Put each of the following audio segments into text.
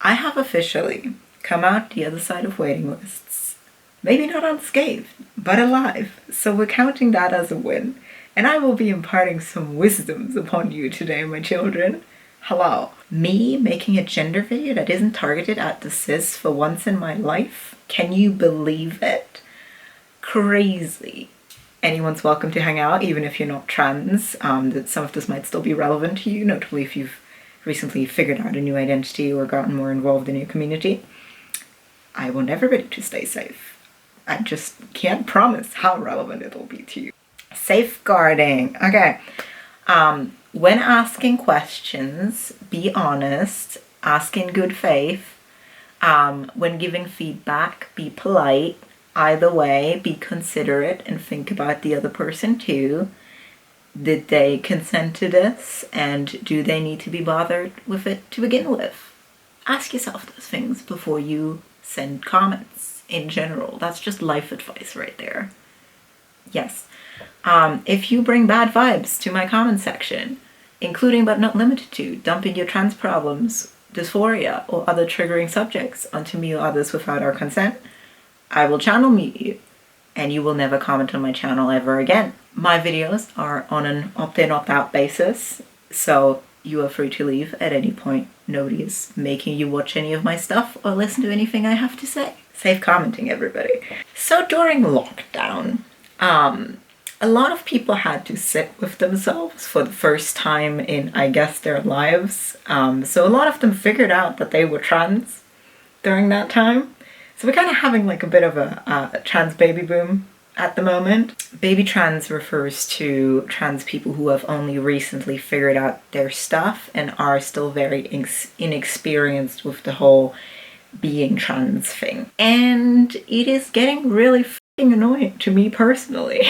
I have officially come out the other side of waiting lists. Maybe not unscathed, but alive. So we're counting that as a win. And I will be imparting some wisdoms upon you today, my children. Hello. Me making a gender video that isn't targeted at the cis for once in my life? Can you believe it? Crazy. Anyone's welcome to hang out, even if you're not trans. That some of this might still be relevant to you, notably if you've recently figured out a new identity or gotten more involved in your community. I want everybody to stay safe. I just can't promise how relevant it'll be to you. Safeguarding. Okay. When asking questions, be honest, ask in good faith. When giving feedback, be polite. Either way, be considerate and think about the other person too. Did they consent to this, and do they need to be bothered with it to begin with? Ask yourself those things before you send comments in general. That's just life advice right there. Yes. If you bring bad vibes to my comment section, including but not limited to dumping your trans problems, dysphoria, or other triggering subjects onto me or others without our consent, I will channel mute you, and you will never comment on my channel ever again. My videos are on an opt-in, opt-out basis, so you are free to leave at any point. Nobody is making you watch any of my stuff or listen to anything I have to say. Safe commenting, everybody. So during lockdown, a lot of people had to sit with themselves for the first time in, I guess, their lives. So a lot of them figured out that they were trans during that time. So we're kind of having like a bit of a trans baby boom at the moment. Baby trans refers to trans people who have only recently figured out their stuff and are still very inexperienced with the whole being trans thing. And it is getting really f***ing annoying to me personally.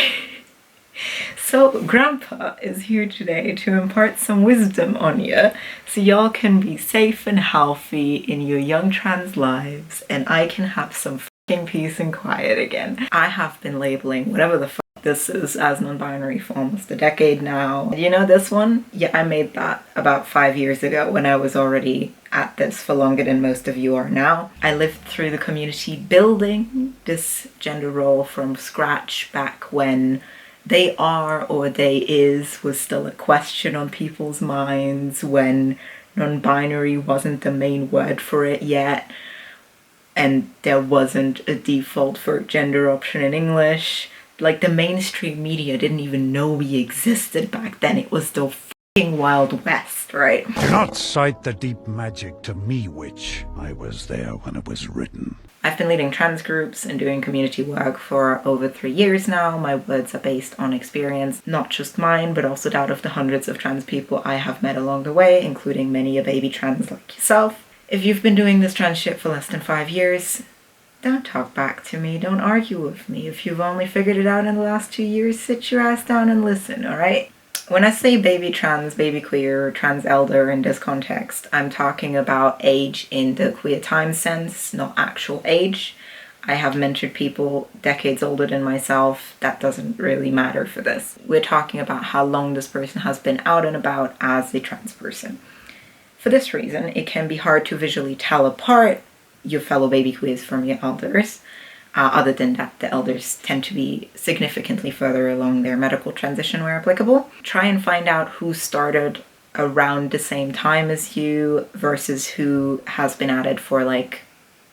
So Grandpa is here today to impart some wisdom on you so y'all can be safe and healthy in your young trans lives and I can have some f***ing peace and quiet again. I have been labeling whatever the f*** this is as non-binary for almost a decade now. You know this one? Yeah, I made that about 5 years ago when I was already at this for longer than most of you are now. I lived through the community building this gender role from scratch back when they are or they is was still a question on people's minds, when non-binary wasn't the main word for it yet, and there wasn't a default for gender option in English. Like, the mainstream media didn't even know we existed back then. It was the f***ing Wild West, right? Do not cite the deep magic to me, witch. I was there when it was written. I've been leading trans groups and doing community work for over 3 years now. My words are based on experience, not just mine, but also that of the hundreds of trans people I have met along the way, including many a baby trans like yourself. If you've been doing this trans shit for less than 5 years, don't talk back to me, don't argue with me. If you've only figured it out in the last 2 years, sit your ass down and listen, alright? When I say baby trans, baby queer, trans elder in this context, I'm talking about age in the queer time sense, not actual age. I have mentored people decades older than myself. That doesn't really matter for this. We're talking about how long this person has been out and about as a trans person. For this reason, it can be hard to visually tell apart your fellow baby queers from your elders. Other than that, the elders tend to be significantly further along their medical transition where applicable. Try and find out who started around the same time as you versus who has been at it for like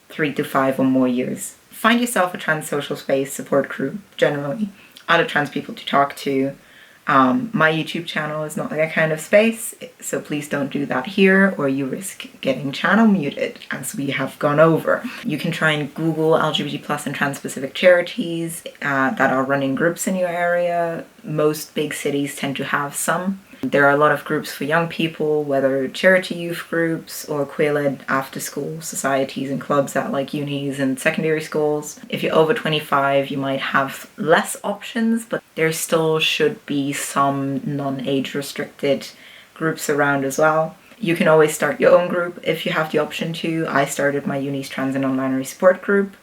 3 to 5 or more years. Find yourself a trans social space support group, generally. Other trans people to talk to. My YouTube channel is not that kind of space, so please don't do that here or you risk getting channel muted, as we have gone over. You can try and Google LGBT plus and trans specific charities that are running groups in your area. Most big cities tend to have some. There are a lot of groups for young people, whether charity youth groups or queer-led after-school societies and clubs at like unis and secondary schools. If you're over 25, you might have less options, but there still should be some non-age restricted groups around as well. You can always start your own group if you have the option to. I started my uni's trans and non-binary support group,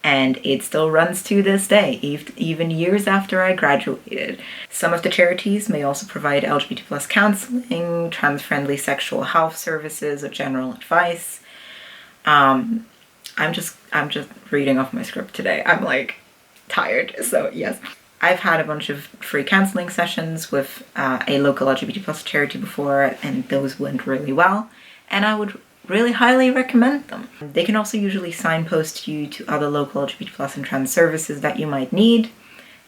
and it still runs to this day, even years after I graduated. Some of the charities may also provide LGBT plus counseling, trans-friendly sexual health services, or general advice. I'm just reading off my script today. I'm like tired, so yes. I've had a bunch of free counselling sessions with a local LGBT plus charity before, and those went really well, and I would really highly recommend them. They can also usually signpost you to other local LGBT plus and trans services that you might need,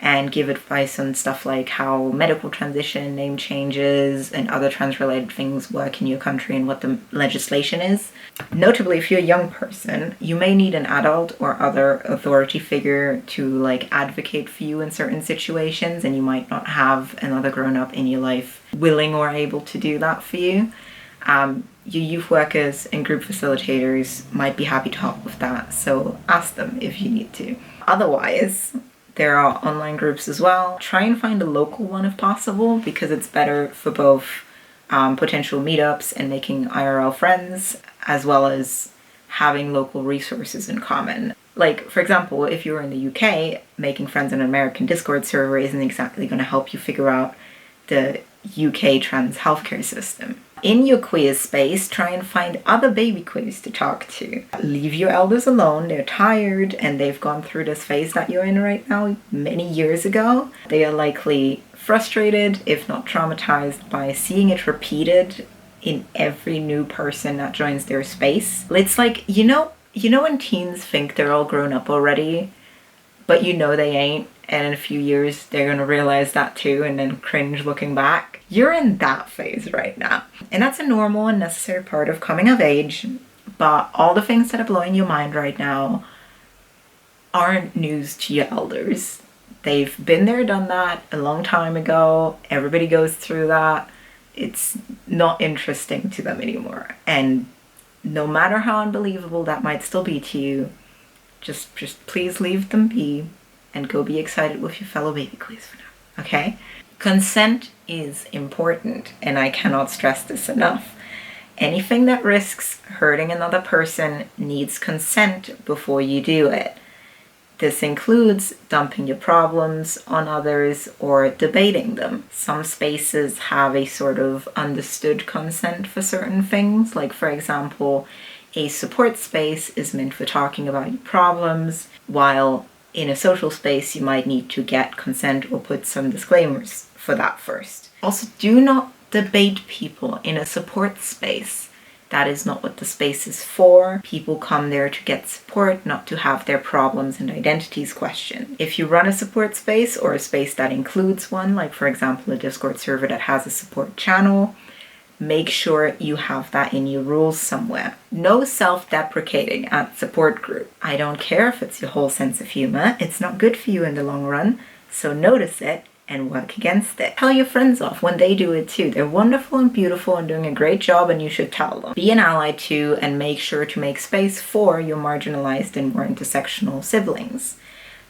and give advice on stuff like how medical transition, name changes, and other trans-related things work in your country and what the legislation is. Notably, if you're a young person, you may need an adult or other authority figure to like advocate for you in certain situations, and you might not have another grown-up in your life willing or able to do that for you. Your youth workers and group facilitators might be happy to help with that, so ask them if you need to. Otherwise, there are online groups as well. Try and find a local one if possible, because it's better for both potential meetups and making IRL friends, as well as having local resources in common. Like, for example, if you're in the UK, making friends on an American Discord server isn't exactly going to help you figure out the UK trans healthcare system. In your queer space, try and find other baby queers to talk to. Leave your elders alone. They're tired and they've gone through this phase that you're in right now many years ago. They are likely frustrated, if not traumatized, by seeing it repeated in every new person that joins their space. It's like, you know when teens think they're all grown up already, but you know they ain't, and in a few years they're gonna realize that too and then cringe looking back? You're in that phase right now. And that's a normal and necessary part of coming of age, but all the things that are blowing your mind right now aren't news to your elders. They've been there, done that a long time ago. Everybody goes through that. It's not interesting to them anymore. And no matter how unbelievable that might still be to you, just please leave them be and go be excited with your fellow baby queers for now, okay? Consent is important, and I cannot stress this enough. Anything that risks hurting another person needs consent before you do it. This includes dumping your problems on others or debating them. Some spaces have a sort of understood consent for certain things, like for example, a support space is meant for talking about your problems, while in a social space you might need to get consent or put some disclaimers for that first. Also, do not debate people in a support space. That is not what the space is for. People come there to get support, not to have their problems and identities questioned. If you run a support space or a space that includes one, like for example a Discord server that has a support channel, make sure you have that in your rules somewhere. No self-deprecating at support group. I don't care if it's your whole sense of humor. It's not good for you in the long run, so notice it and work against it. Tell your friends off when they do it too. They're wonderful and beautiful and doing a great job, and you should tell them. Be an ally too, and make sure to make space for your marginalized and more intersectional siblings.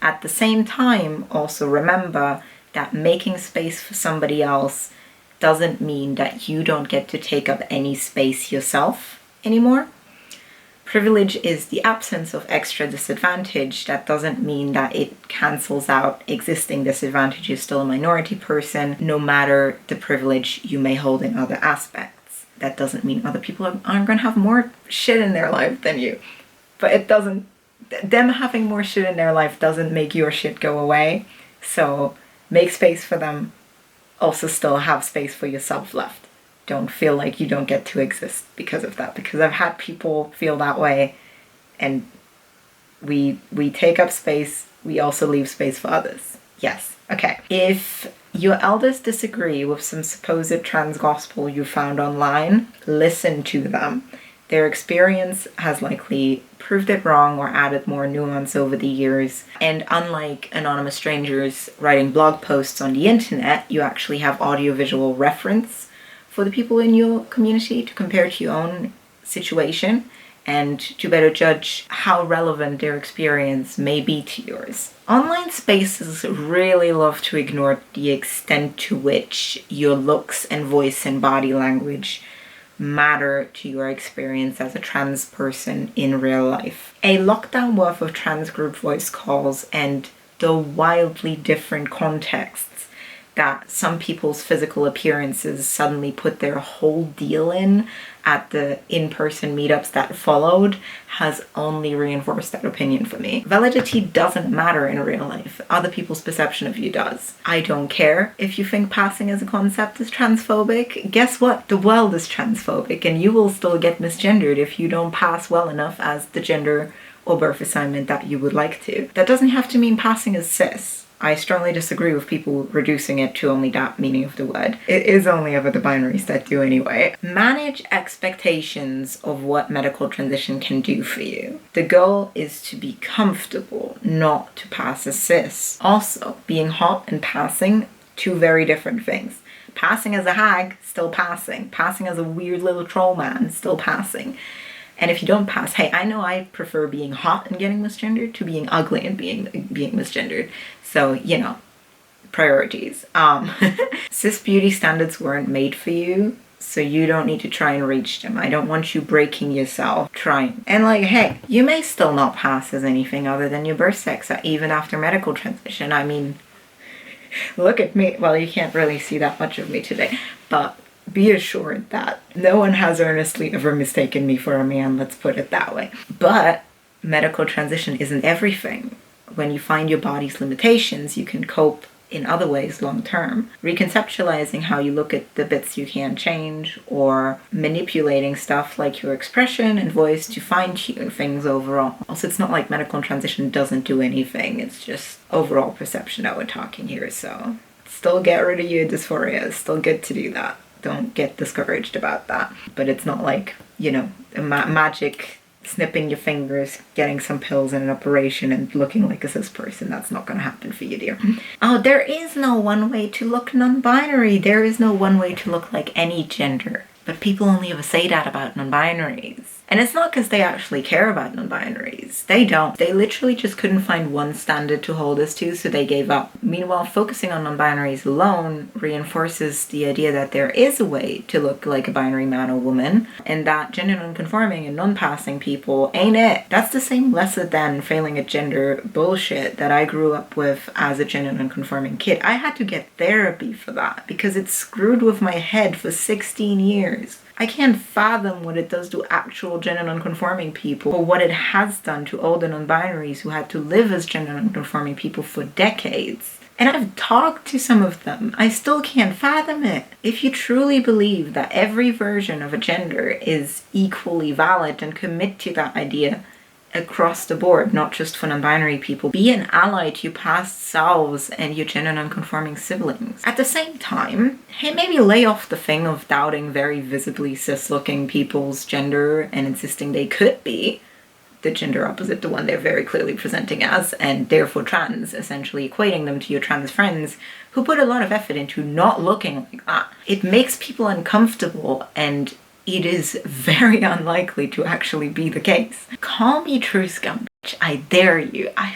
At the same time, also remember that making space for somebody else doesn't mean that you don't get to take up any space yourself anymore. Privilege is the absence of extra disadvantage. That doesn't mean that it cancels out existing disadvantage. You're still a minority person, no matter the privilege you may hold in other aspects. That doesn't mean other people aren't going to have more shit in their life than you. But it doesn't, them having more shit in their life doesn't make your shit go away. So make space for them. Also still have space for yourself left. Don't feel like you don't get to exist because of that, because I've had people feel that way, and we take up space, we also leave space for others. Yes, okay. If your elders disagree with some supposed trans gospel you found online, listen to them. Their experience has likely proved it wrong or added more nuance over the years. And unlike anonymous strangers writing blog posts on the internet, you actually have audiovisual reference for the people in your community to compare to your own situation and to better judge how relevant their experience may be to yours. Online spaces really love to ignore the extent to which your looks and voice and body language matter to your experience as a trans person in real life. A lockdown worth of trans group voice calls and the wildly different contexts that some people's physical appearances suddenly put their whole deal in at the in-person meetups that followed has only reinforced that opinion for me. Validity doesn't matter in real life. Other people's perception of you does. I don't care if you think passing as a concept is transphobic. Guess what? The world is transphobic, and you will still get misgendered if you don't pass well enough as the gender or birth assignment that you would like to. That doesn't have to mean passing as cis. I strongly disagree with people reducing it to only that meaning of the word. It is only ever the binaries that do anyway. Manage expectations of what medical transition can do for you. The goal is to be comfortable, not to pass as cis. Also, being hot and passing, two very different things. Passing as a hag, still passing. Passing as a weird little troll man, still passing. And if you don't pass, hey, I know I prefer being hot and getting misgendered to being ugly and being misgendered. So, you know, priorities. Cis beauty standards weren't made for you, so you don't need to try and reach them. I don't want you breaking yourself trying. And like, hey, you may still not pass as anything other than your birth sex, even after medical transition. I mean, look at me. Well, you can't really see that much of me today, but be assured that no one has earnestly ever mistaken me for a man, let's put it that way. But medical transition isn't everything. When you find your body's limitations, you can cope in other ways long term. Reconceptualizing how you look at the bits you can change, or manipulating stuff like your expression and voice to fine-tune things overall. Also, it's not like medical transition doesn't do anything, it's just overall perception that we're talking here, so still get rid of your dysphoria, it's still good to do that. Don't get discouraged about that. But it's not like, you know, a magic snipping your fingers, getting some pills and an operation and looking like a cis person. That's not going to happen for you, dear. Oh, there is no one way to look non-binary. There is no one way to look like any gender. But people only ever say that about non-binaries. And it's not because they actually care about non-binaries. They don't. They literally just couldn't find one standard to hold us to, so they gave up. Meanwhile, focusing on non-binaries alone reinforces the idea that there is a way to look like a binary man or woman, and that gender non-conforming and non-passing people ain't it. That's the same lesser than failing at gender bullshit that I grew up with as a gender non-conforming kid. I had to get therapy for that because it screwed with my head for 16 years. I can't fathom what it does to actual gender non-conforming people, or what it has done to older non-binaries who had to live as gender non-conforming people for decades. And I've talked to some of them. I still can't fathom it. If you truly believe that every version of a gender is equally valid and commit to that idea across the board, not just for non-binary people, be an ally to your past selves and your gender non-conforming siblings. At the same time, hey, maybe lay off the thing of doubting very visibly cis-looking people's gender and insisting they could be the gender opposite, the one they're very clearly presenting as, and therefore trans, essentially equating them to your trans friends who put a lot of effort into not looking like that. It makes people uncomfortable, and it is very unlikely to actually be the case. Call me true scum, bitch. I dare you. I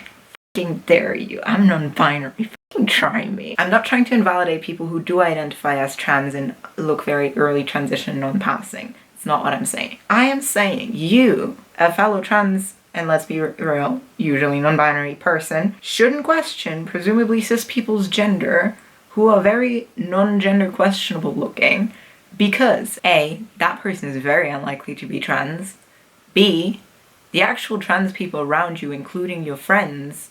fucking dare you. I'm non-binary. Fucking try me. I'm not trying to invalidate people who do identify as trans and look very early transition non-passing. It's not what I'm saying. I am saying you, a fellow trans, and let's be real, usually non-binary person, shouldn't question presumably cis people's gender who are very non-gender questionable looking, because A, that person is very unlikely to be trans, B, the actual trans people around you, including your friends,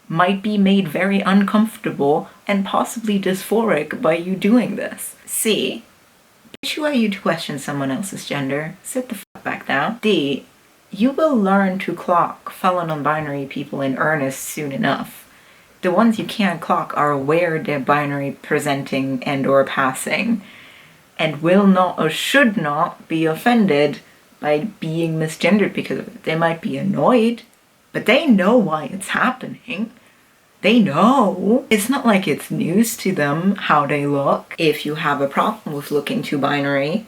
might be made very uncomfortable and possibly dysphoric by you doing this. C, who are you to question someone else's gender? Sit the fuck back down. D, you will learn to clock fellow non-binary people in earnest soon enough. The ones you can't clock are aware they're binary presenting and or passing, and will not or should not be offended by being misgendered because of it. They might be annoyed, but they know why it's happening. They know. It's not like it's news to them how they look. If you have a problem with looking too binary,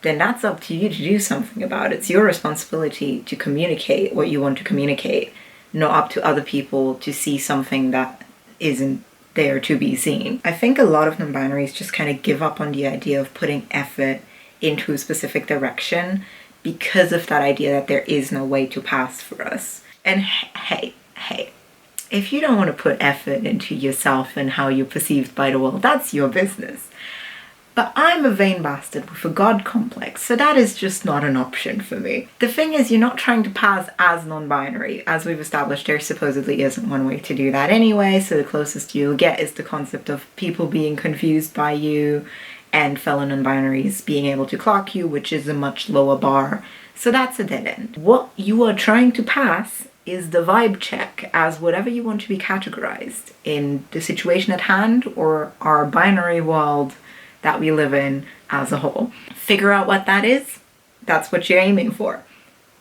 then that's up to you to do something about it. It's your responsibility to communicate what you want to communicate, not up to other people to see something that isn't there to be seen. I think a lot of non-binaries just kind of give up on the idea of putting effort into a specific direction because of that idea that there is no way to pass for us. And hey, if you don't want to put effort into yourself and how you're perceived by the world, that's your business. But I'm a vain bastard with a god complex, so that is just not an option for me. The thing is, you're not trying to pass as non-binary. As we've established, there supposedly isn't one way to do that anyway, so the closest you'll get is the concept of people being confused by you and fellow non-binaries being able to clock you, which is a much lower bar. So that's a dead end. What you are trying to pass is the vibe check as whatever you want to be categorized in the situation at hand or our binary world that we live in as a whole. Figure out what that is. That's what you're aiming for.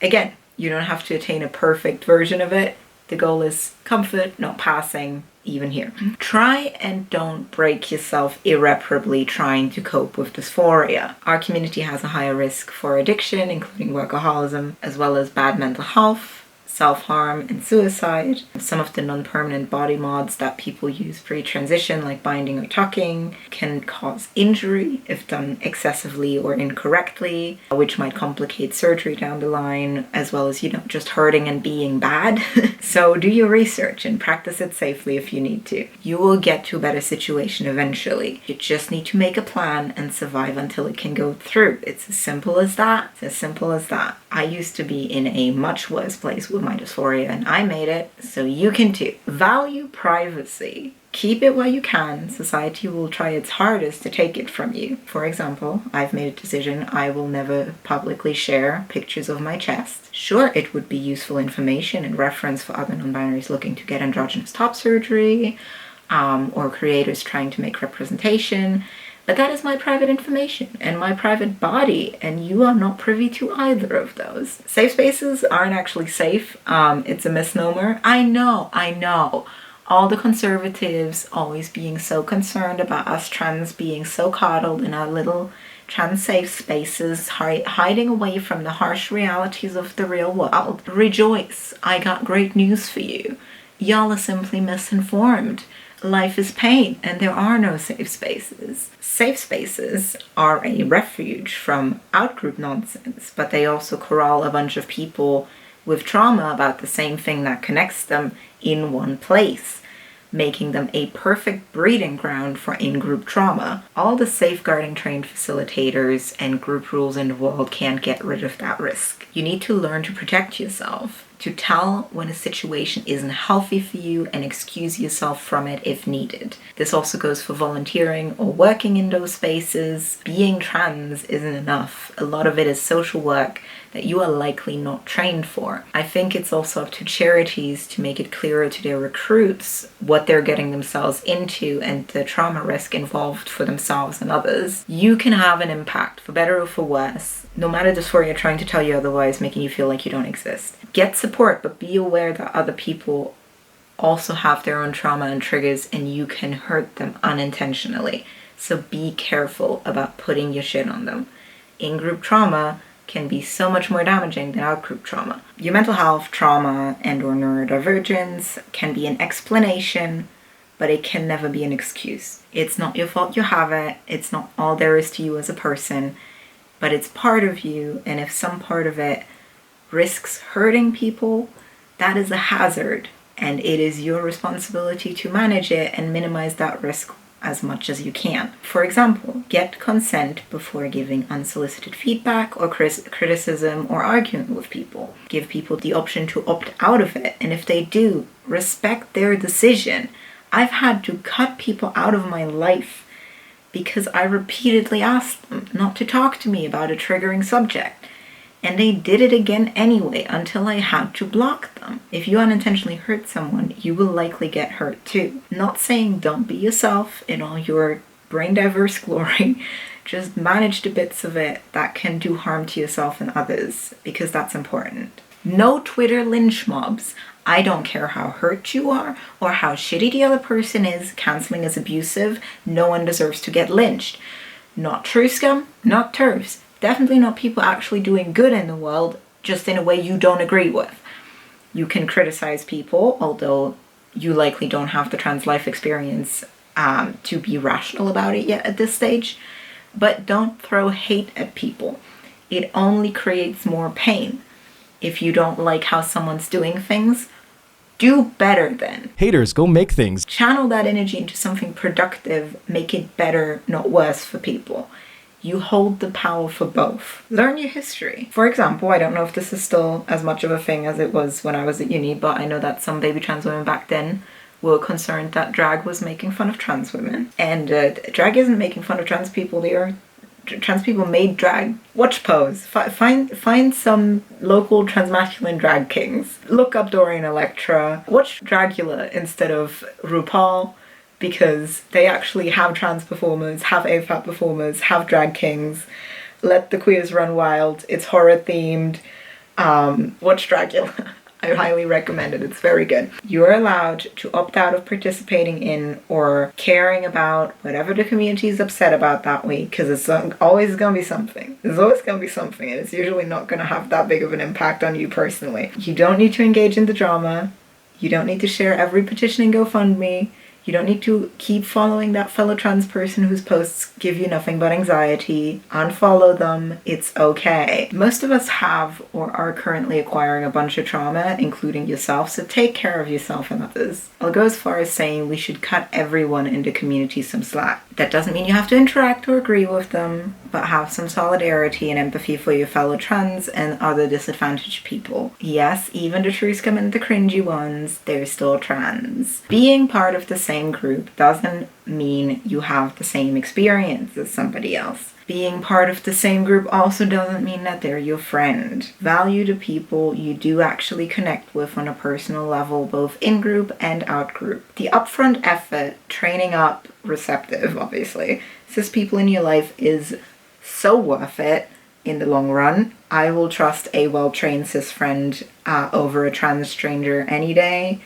Again, you don't have to attain a perfect version of it. The goal is comfort, not passing, even here. Try and don't break yourself irreparably trying to cope with dysphoria. Our community has a higher risk for addiction, including workaholism, as well as bad mental health, self-harm, and suicide. Some of the non-permanent body mods that people use pre-transition, like binding or tucking, can cause injury if done excessively or incorrectly, which might complicate surgery down the line, as well as, just hurting and being bad. So do your research and practice it safely if you need to. You will get to a better situation eventually. You just need to make a plan and survive until it can go through. It's as simple as that. It's as simple as that. I used to be in a much worse place with my dysphoria and I made it, so you can too. Value privacy. Keep it where you can. Society will try its hardest to take it from you. For example, I've made a decision I will never publicly share pictures of my chest. Sure, it would be useful information and reference for other non-binaries looking to get androgynous top surgery, or creators trying to make representation, but that is my private information and my private body, and you are not privy to either of those. Safe spaces aren't actually safe. It's a misnomer. I know. All the conservatives always being so concerned about us trans being so coddled in our little trans safe spaces, hiding away from the harsh realities of the real world. Rejoice, I got great news for you. Y'all are simply misinformed. Life is pain, and there are no safe spaces. Safe spaces are a refuge from out-group nonsense, but they also corral a bunch of people with trauma about the same thing that connects them in one place, making them a perfect breeding ground for in-group trauma. All the safeguarding trained facilitators and group rules in the world can't get rid of that risk. You need to learn to protect yourself, to tell when a situation isn't healthy for you and excuse yourself from it if needed. This also goes for volunteering or working in those spaces. Being trans isn't enough. A lot of it is social work that you are likely not trained for. I think it's also up to charities to make it clearer to their recruits what they're getting themselves into and the trauma risk involved for themselves and others. You can have an impact, for better or for worse, no matter dysphoria trying to tell you otherwise, making you feel like you don't exist. Get support, but be aware that other people also have their own trauma and triggers and you can hurt them unintentionally. So be careful about putting your shit on them. In-group trauma can be so much more damaging than out-group trauma. Your mental health, trauma, and or neurodivergence can be an explanation, but it can never be an excuse. It's not your fault you have it. It's not all there is to you as a person, but it's part of you, and if some part of it risks hurting people, that is a hazard, and it is your responsibility to manage it and minimize that risk as much as you can. For example, get consent before giving unsolicited feedback or criticism or arguing with people. Give people the option to opt out of it, and if they do, respect their decision. I've had to cut people out of my life because I repeatedly asked them not to talk to me about a triggering subject. And they did it again anyway until I had to block them. If you unintentionally hurt someone, you will likely get hurt too. Not saying don't be yourself in all your brain diverse glory. Just manage the bits of it that can do harm to yourself and others, because that's important. No Twitter lynch mobs. I don't care how hurt you are or how shitty the other person is, canceling is abusive. No one deserves to get lynched. Not true scum, not TERFs. Definitely not people actually doing good in the world, just in a way you don't agree with. You can criticize people, although you likely don't have the trans life experience to be rational about it yet at this stage. But don't throw hate at people. It only creates more pain. If you don't like how someone's doing things, Do better then. Haters, go make things. Channel that energy into something productive. Make it better, not worse for people. You hold the power for both. Learn your history. For example, I don't know if this is still as much of a thing as it was when I was at uni, but I know that some baby trans women back then were concerned that drag was making fun of trans women. And drag isn't making fun of trans people. Trans people made drag. Watch Pose. Find some local transmasculine drag kings. Look up Dorian Electra. Watch Dragula instead of RuPaul, because they actually have trans performers, have AFAB performers, have drag kings. Let the queers run wild. It's horror themed. Watch Dragula. I highly recommend it. It's very good. You're allowed to opt out of participating in or caring about whatever the community is upset about that week, because it's always going to be something. There's always going to be something, and it's usually not going to have that big of an impact on you personally. You don't need to engage in the drama. You don't need to share every petition and GoFundMe. You don't need to keep following that fellow trans person whose posts give you nothing but anxiety. Unfollow them. It's okay. Most of us have or are currently acquiring a bunch of trauma, including yourself, so take care of yourself and others. I'll go as far as saying we should cut everyone in the community some slack. That doesn't mean you have to interact or agree with them, but have some solidarity and empathy for your fellow trans and other disadvantaged people. Yes, even the true scum and the cringy ones, they're still trans. Being part of the same group doesn't mean you have the same experience as somebody else. Being part of the same group also doesn't mean that they're your friend. Value the people you do actually connect with on a personal level, both in-group and out-group. The upfront effort, training up, receptive, obviously, cis people in your life is so worth it in the long run. I will trust a well-trained cis friend over a trans stranger any day,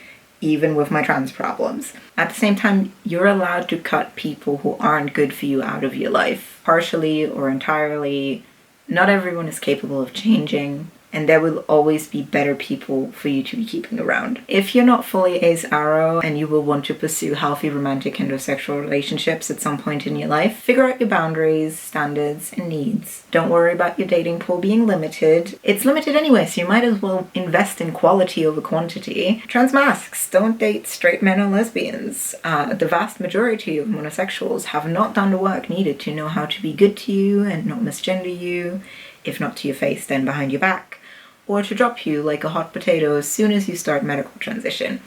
even with my trans problems. At the same time, you're allowed to cut people who aren't good for you out of your life, partially or entirely. Not everyone is capable of changing, and there will always be better people for you to be keeping around. If you're not fully ace aro and you will want to pursue healthy romantic heterosexual relationships at some point in your life, figure out your boundaries, standards, and needs. Don't worry about your dating pool being limited. It's limited anyway, so you might as well invest in quality over quantity. Trans masks don't date straight men or lesbians. The vast majority of monosexuals have not done the work needed to know how to be good to you and not misgender you, if not to your face, then behind your back, or to drop you like a hot potato as soon as you start medical transition.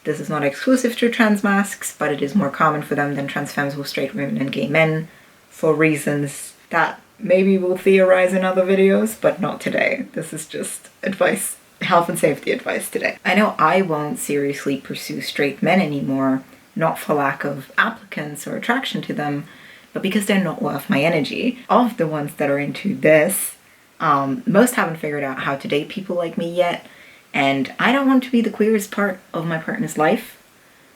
This is not exclusive to trans masks, but it is more common for them than trans femmes with straight women and gay men, for reasons that maybe we'll theorize in other videos, but not today. This is just advice, health and safety advice today. I know I won't seriously pursue straight men anymore, not for lack of applicants or attraction to them, but because they're not worth my energy. Of the ones that are into this, most haven't figured out how to date people like me yet, and I don't want to be the queerest part of my partner's life,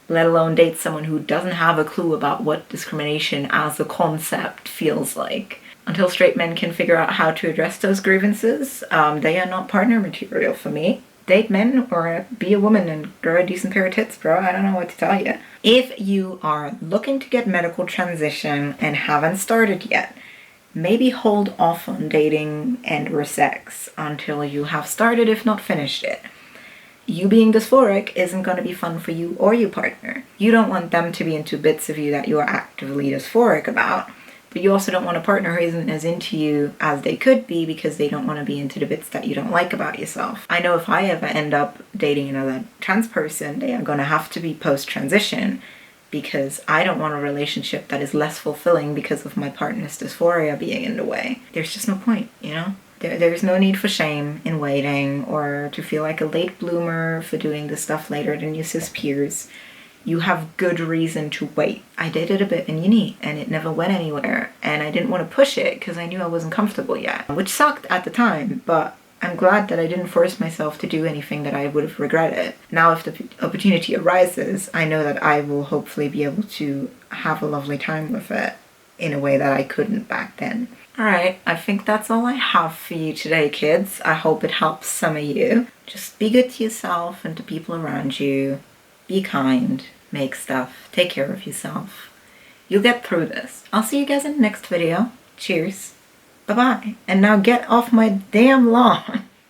let alone date someone who doesn't have a clue about what discrimination as a concept feels like. Until straight men can figure out how to address those grievances, they are not partner material for me. Date men or be a woman and grow a decent pair of tits, bro. I don't know what to tell you. If you are looking to get medical transition and haven't started yet, maybe hold off on dating and or sex until you have started, if not finished it. You being dysphoric isn't going to be fun for you or your partner. You don't want them to be into bits of you that you are actively dysphoric about, but you also don't want a partner who isn't as into you as they could be because they don't want to be into the bits that you don't like about yourself. I know if I ever end up dating another trans person, they are going to have to be post-transition, because I don't want a relationship that is less fulfilling because of my partner's dysphoria being in the way. There's just no point, you know? There's no need for shame in waiting or to feel like a late bloomer for doing this stuff later than your cis peers. You have good reason to wait. I dated a bit in uni and it never went anywhere, and I didn't want to push it because I knew I wasn't comfortable yet, which sucked at the time, but I'm glad that I didn't force myself to do anything that I would have regretted. Now if the opportunity arises, I know that I will hopefully be able to have a lovely time with it in a way that I couldn't back then. Alright, I think that's all I have for you today, kids. I hope it helps some of you. Just be good to yourself and to people around you. Be kind, make stuff, take care of yourself. You'll get through this. I'll see you guys in the next video. Cheers. Bye-bye. And now get off my damn lawn.